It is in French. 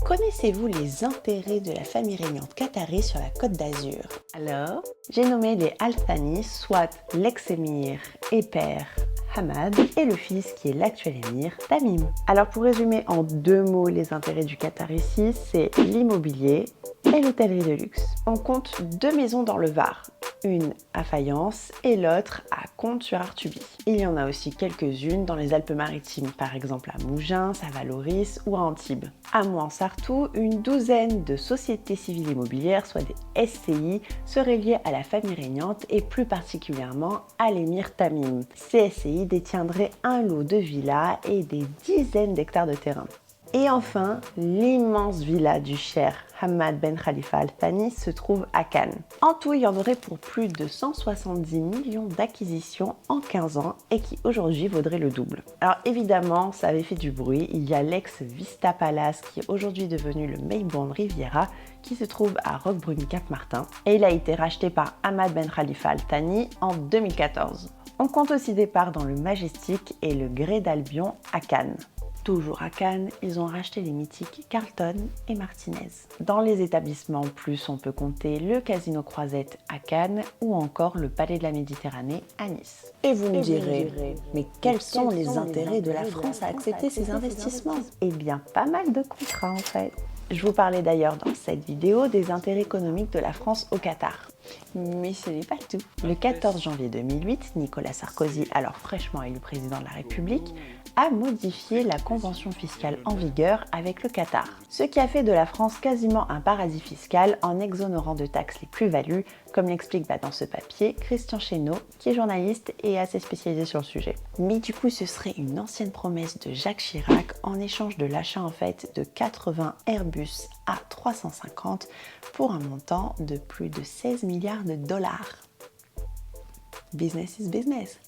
Connaissez-vous les intérêts de la famille régnante qatari sur la Côte d'Azur? Alors, j'ai nommé les Al Thani, soit l'ex-émir et père Hamad et le fils qui est l'actuel émir Tamim. Alors pour résumer en 2 mots les intérêts du Qatar ici, c'est l'immobilier et l'hôtellerie de luxe. On compte 2 maisons dans le Var, une à Fayence et l'autre à Comtes-sur-Artuby. Il y en a aussi quelques-unes dans les Alpes-Maritimes, par exemple à Mougins, à Valoris ou à Antibes. À Mouansartou, une douzaine de sociétés civiles immobilières, soit des SCI, seraient liées à la famille régnante et plus particulièrement à l'émir Tamim. Ces SCI détiendraient un lot de villas et des dizaines d'hectares de terrain. Et enfin, l'immense villa du cher Hamad Ben Khalifa Al Thani se trouve à Cannes. En tout, il y en aurait pour plus de 170 millions d'acquisitions en 15 ans et qui aujourd'hui vaudrait le double. Alors évidemment, ça avait fait du bruit. Il y a l'ex-Vista Palace qui est aujourd'hui devenu le Maybourne Riviera qui se trouve à Roquebrune-Cap-Martin et il a été racheté par Hamad Ben Khalifa Al Thani en 2014. On compte aussi des parts dans le Majestic et le Grès d'Albion à Cannes. Toujours à Cannes, ils ont racheté les mythiques Carlton et Martinez. Dans les établissements plus, on peut compter le Casino Croisette à Cannes ou encore le Palais de la Méditerranée à Nice. Et vous me direz, mais quels sont les intérêts de la France à accepter ces investissements? Eh bien, pas mal de contrats en fait. Je vous parlais d'ailleurs dans cette vidéo des intérêts économiques de la France au Qatar. Mais ce n'est pas tout. Le 14 janvier 2008, Nicolas Sarkozy, alors fraîchement élu président de la République, a modifié la convention fiscale en vigueur avec le Qatar. Ce qui a fait de la France quasiment un paradis fiscal en exonérant de taxes les plus-values, comme l'explique dans ce papier Christian Chesneau, qui est journaliste et assez spécialisé sur le sujet. Mais du coup, ce serait une ancienne promesse de Jacques Chirac en échange de l'achat en fait de 80 Airbus A350 pour un montant de plus de 16 milliards de dollars. Business is business.